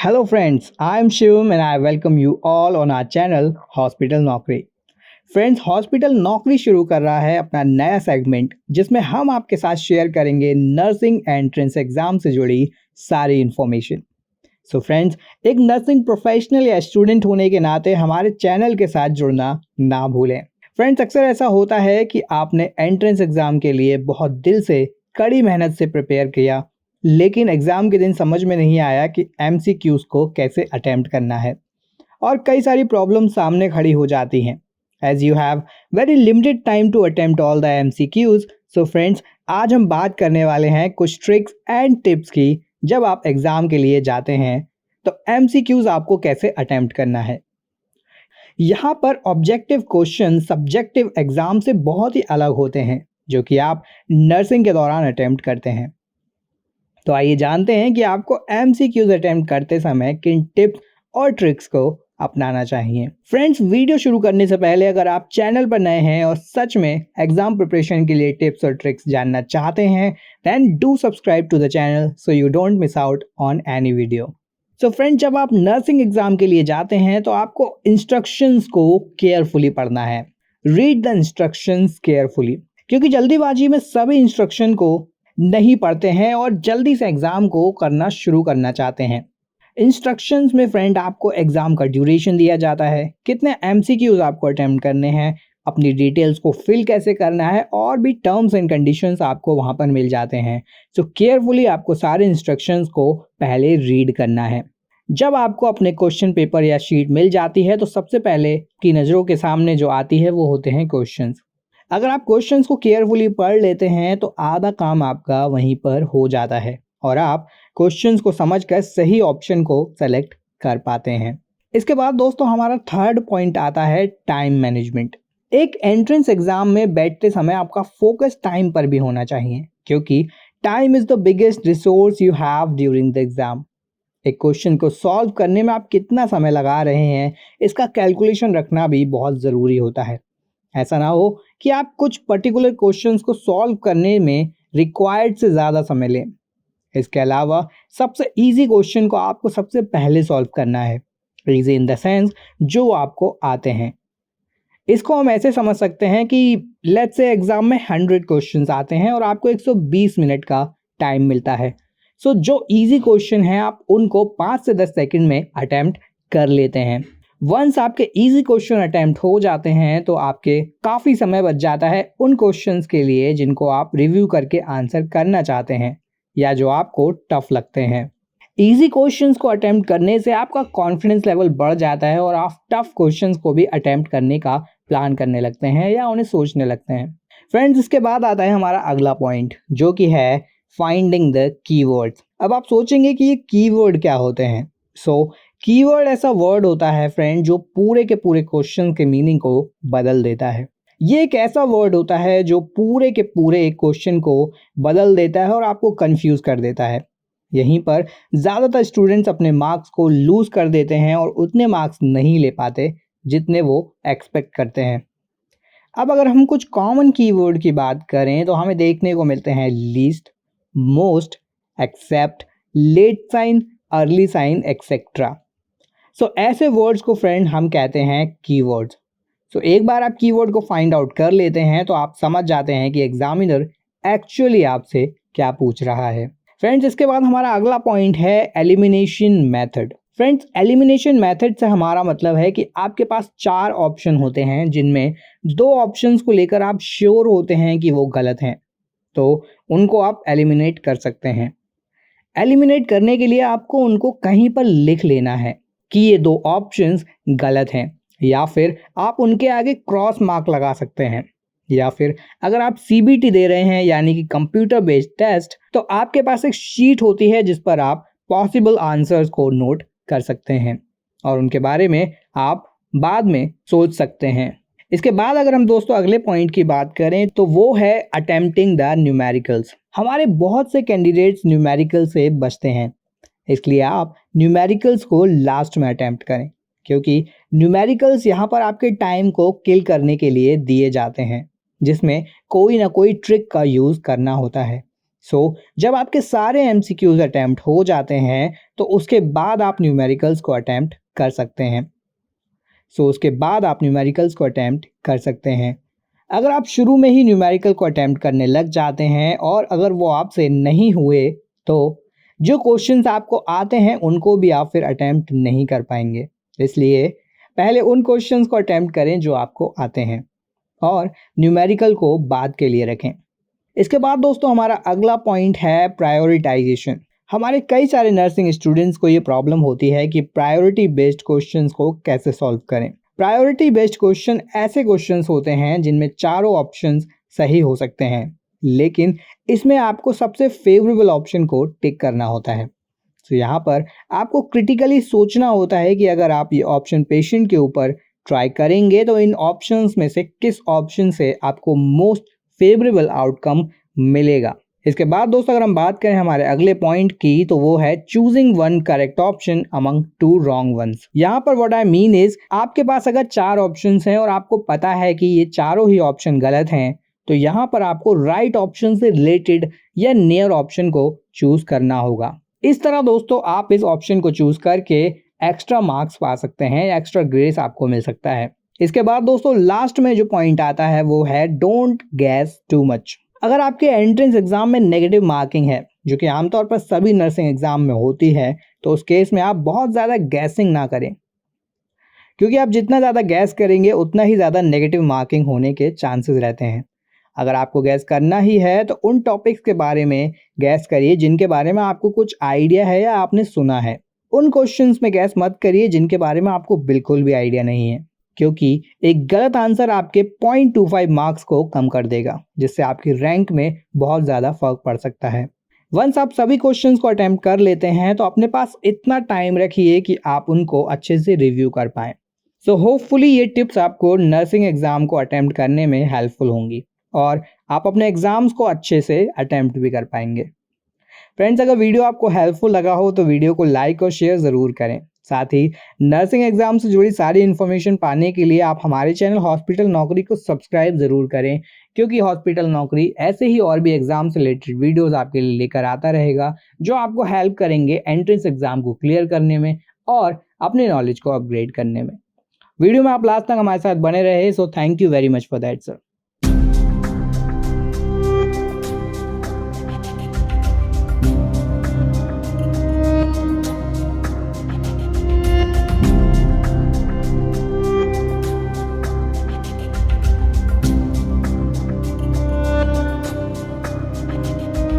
Hello friends, I am Shivam and I welcome you all on our channel hospital नौकरी। Friends, hospital नौकरी शुरू कर रहा है अपना नया सेगमेंट जिसमें हम आपके साथ शेयर करेंगे नर्सिंग एंट्रेंस एग्जाम से जुड़ी सारी इन्फॉर्मेशन। सो फ्रेंड्स, एक नर्सिंग प्रोफेशनल या स्टूडेंट होने के नाते हमारे चैनल के साथ जुड़ना ना भूलें। फ्रेंड्स, अक्सर ऐसा होता है कि आपने एंट्रेंस एग्जाम के लिए बहुत दिल से कड़ी मेहनत से प्रिपेयर किया, लेकिन एग्जाम के दिन समझ में नहीं आया कि एमसीक्यूज को कैसे अटेम्प्ट करना है और कई सारी प्रॉब्लम सामने खड़ी हो जाती हैं। As you have very limited time to attempt all the MCQs, so friends, आज हम बात करने वाले हैं कुछ ट्रिक्स एंड टिप्स की। जब आप एग्जाम के लिए जाते हैं तो एमसीक्यूज आपको कैसे अटेम्प्ट करना है। यहाँ पर ऑब्जेक्टिव क्वेश्चन सब्जेक्टिव एग्जाम से बहुत ही अलग होते हैं जो कि आप नर्सिंग के दौरान अटेम्प्ट करते हैं। तो आइए जानते हैं कि आपको एमसीक्यूज अटेम्प्ट करते समय किन टिप्स और ट्रिक्स को अपनाना चाहिए। फ्रेंड्स, वीडियो शुरू करने से पहले अगर आप चैनल पर नए हैं और सच में एग्जाम प्रिपरेशन के लिए टिप्स और ट्रिक्स जानना चाहते हैं, then do subscribe to the channel so you don't miss out on any video. So friends, जब आप नर्सिंग एग्जाम के लिए जाते हैं तो आपको इंस्ट्रक्शंस को केयरफुली पढ़ना है। रीड द इंस्ट्रक्शंस केयरफुली, क्योंकि जल्दीबाजी में सभी इंस्ट्रक्शन को नहीं पढ़ते हैं और जल्दी से एग्जाम को करना शुरू करना चाहते हैं। इंस्ट्रक्शंस में फ्रेंड आपको एग्जाम का ड्यूरेशन दिया जाता है, कितने एमसीक्यूज आपको अटेम्प्ट करने हैं, अपनी डिटेल्स को फिल कैसे करना है और भी टर्म्स एंड कंडीशंस आपको वहां पर मिल जाते हैं। सो केयरफुली आपको सारे इंस्ट्रक्शंस को पहले रीड करना है। जब आपको अपने क्वेश्चन पेपर या शीट मिल जाती है तो सबसे पहले की नज़रों के सामने जो आती है वो होते हैं क्वेश्चंस। अगर आप क्वेश्चंस को केयरफुली पढ़ लेते हैं तो आधा काम आपका वहीं पर हो जाता है और आप क्वेश्चंस को समझकर सही ऑप्शन को सेलेक्ट कर पाते हैं। इसके बाद दोस्तों हमारा थर्ड पॉइंट आता है टाइम मैनेजमेंट। एक एंट्रेंस एग्जाम में बैठते समय आपका फोकस टाइम पर भी होना चाहिए, क्योंकि time is the biggest resource you have during the exam. एक क्वेश्चन को सॉल्व करने में आप कितना समय लगा रहे हैं, इसका कैलकुलेशन रखना भी बहुत ज़रूरी होता है। ऐसा ना हो कि आप कुछ पर्टिकुलर क्वेश्चंस को सॉल्व करने में रिक्वायर्ड से ज़्यादा समय लें। इसके अलावा सबसे इजी क्वेश्चन को आपको सबसे पहले सॉल्व करना है। इजी इन द सेंस जो आपको आते हैं। इसको हम ऐसे समझ सकते हैं कि लेट्स से एग्जाम में 100 क्वेश्चंस आते हैं और आपको 120 मिनट का टाइम मिलता है। सो जो इजी क्वेश्चन है आप उनको 5 से 10 सेकंड में अटेम्प्ट कर लेते हैं। वंस आपके इजी क्वेश्चन अटेम्प्ट हो जाते हैं तो आपके काफ़ी समय बच जाता है उन क्वेश्चंस के लिए जिनको आप रिव्यू करके आंसर करना चाहते हैं या जो आपको टफ लगते हैं। इजी क्वेश्चंस को अटेम्प्ट करने से आपका कॉन्फिडेंस लेवल बढ़ जाता है और आप टफ क्वेश्चंस को भी अटेम्प्ट करने का प्लान करने लगते हैं या उन्हें सोचने लगते हैं। फ्रेंड्स, इसके बाद आता है हमारा अगला पॉइंट जो कि है फाइंडिंग द कीवर्ड्स। अब आप सोचेंगे कि ये कीवर्ड क्या होते हैं। कीवर्ड ऐसा वर्ड होता है फ्रेंड जो पूरे के पूरे क्वेश्चन के मीनिंग को बदल देता है। ये एक ऐसा वर्ड होता है जो पूरे के पूरे एक क्वेश्चन को बदल देता है और आपको कंफ्यूज कर देता है। यहीं पर ज़्यादातर स्टूडेंट्स अपने मार्क्स को लूज कर देते हैं और उतने मार्क्स नहीं ले पाते जितने वो एक्सपेक्ट करते हैं। अब अगर हम कुछ कॉमन कीवर्ड की बात करें तो हमें देखने को मिलते हैं least, most, except, late sign, early sign, etcetera. ऐसे वर्ड्स को फ्रेंड हम कहते हैं कीवर्ड्स। एक बार आप कीवर्ड को फाइंड आउट कर लेते हैं तो आप समझ जाते हैं कि एग्जामिनर एक्चुअली आपसे क्या पूछ रहा है। फ्रेंड्स, इसके बाद हमारा अगला पॉइंट है elimination method. Friends, elimination method से हमारा मतलब है कि आपके पास 4 ऑप्शन होते हैं जिनमें 2 ऑप्शंस को लेकर आप श्योर होते हैं कि वो गलत हैं, तो उनको आप एलिमिनेट कर सकते हैं। एलिमिनेट करने के लिए आपको उनको कहीं पर लिख लेना है कि ये 2 ऑप्शंस गलत हैं, या फिर आप उनके आगे क्रॉस मार्क लगा सकते हैं। या फिर अगर आप सीबीटी दे रहे हैं यानी कि कंप्यूटर बेस्ड टेस्ट, तो आपके पास एक शीट होती है जिस पर आप पॉसिबल आंसर्स को नोट कर सकते हैं और उनके बारे में आप बाद में सोच सकते हैं। इसके बाद अगर हम दोस्तों अगले पॉइंट की बात करें तो वो है अटेम्प्टिंग द न्यूमेरिकल्स। हमारे बहुत से कैंडिडेट्स न्यूमेरिकल से बचते हैं, इसलिए आप न्यूमेरिकल्स को लास्ट में अटेम्प्ट करें, क्योंकि न्यूमेरिकल्स यहाँ पर आपके टाइम को किल करने के लिए दिए जाते हैं जिसमें कोई ना कोई ट्रिक का यूज़ करना होता है। जब आपके सारे एमसीक्यूज अटेम्प्ट हो जाते हैं तो उसके बाद आप न्यूमेरिकल्स को अटेम्प्ट कर सकते हैं। अगर आप शुरू में ही न्यूमेरिकल को अटेम्प्ट करने लग जाते हैं और अगर वो आपसे नहीं हुए तो जो क्वेश्चंस आपको आते हैं उनको भी आप फिर अटेम्प्ट नहीं कर पाएंगे। इसलिए पहले उन क्वेश्चंस को अटेम्प्ट करें जो आपको आते हैं और न्यूमेरिकल को बाद के लिए रखें। इसके बाद दोस्तों हमारा अगला पॉइंट है प्रायोरिटाइजेशन। हमारे कई सारे नर्सिंग स्टूडेंट्स को ये प्रॉब्लम होती है कि प्रायोरिटी बेस्ड क्वेश्चंस को कैसे सॉल्व करें। प्रायोरिटी बेस्ड क्वेश्चन ऐसे क्वेश्चंस होते हैं जिनमें चारों ऑप्शंस सही हो सकते हैं, लेकिन इसमें आपको सबसे फेवरेबल ऑप्शन को टिक करना होता है। यहाँ पर आपको क्रिटिकली सोचना होता है कि अगर आप ये ऑप्शन पेशेंट के ऊपर ट्राई करेंगे तो इन ऑप्शंस में से किस ऑप्शन से आपको मोस्ट फेवरेबल आउटकम मिलेगा। इसके बाद दोस्तों अगर हम बात करें हमारे अगले पॉइंट की तो वो है choosing one correct option among two wrong ones. यहाँ पर व्हाट आई मीन इज आपके पास अगर 4 ऑप्शंस हैं और आपको पता है कि ये चारों ही ऑप्शन गलत हैं तो यहाँ पर आपको राइट ऑप्शन से रिलेटेड या नियर ऑप्शन को चूज करना होगा। इस तरह दोस्तों आप इस ऑप्शन को चूज करके एक्स्ट्रा मार्क्स पा सकते हैं, एक्स्ट्रा ग्रेस आपको मिल सकता है। इसके बाद दोस्तों लास्ट में जो पॉइंट आता है वो है डोंट गैस टू मच। अगर आपके एंट्रेंस एग्जाम में नेगेटिव मार्किंग है, जो कि आमतौर पर सभी नर्सिंग एग्जाम में होती है, तो उस केस में आप बहुत ज़्यादा गैसिंग ना करें, क्योंकि आप जितना ज़्यादा गैस करेंगे उतना ही ज़्यादा नेगेटिव मार्किंग होने के चांसेस रहते हैं। अगर आपको गैस करना ही है तो उन टॉपिक्स के बारे में गैस करिए जिनके बारे में आपको कुछ आइडिया है या आपने सुना है। उन क्वेश्चंस में गैस मत करिए जिनके बारे में आपको बिल्कुल भी आइडिया नहीं है, क्योंकि एक गलत आंसर आपके 0.25 मार्क्स को कम कर देगा, जिससे आपकी रैंक में बहुत ज़्यादा फर्क पड़ सकता है। वंस आप सभी क्वेश्चंस को अटेम्प्ट कर लेते हैं तो अपने पास इतना टाइम रखिए कि आप उनको अच्छे से रिव्यू कर पाएँ। होपफुली ये टिप्स आपको नर्सिंग एग्ज़ाम को अटेम्प्ट करने में हेल्पफुल होंगी और आप अपने एग्ज़ाम्स को अच्छे से अटेम्प्ट भी कर पाएंगे। फ्रेंड्स, अगर वीडियो आपको हेल्पफुल लगा हो तो वीडियो को लाइक और शेयर ज़रूर करें। साथ ही नर्सिंग एग्जाम से जुड़ी सारी इन्फॉर्मेशन पाने के लिए आप हमारे चैनल हॉस्पिटल नौकरी को सब्सक्राइब ज़रूर करें, क्योंकि हॉस्पिटल नौकरी ऐसे ही और भी एग्जाम से रिलेटेड वीडियोस आपके लिए लेकर आता रहेगा, जो आपको हेल्प करेंगे एंट्रेंस एग्जाम को क्लियर करने में और अपने नॉलेज को अपग्रेड करने में। वीडियो में आप लास्ट तक हमारे साथ बने रहे, so thank you very much for that sir.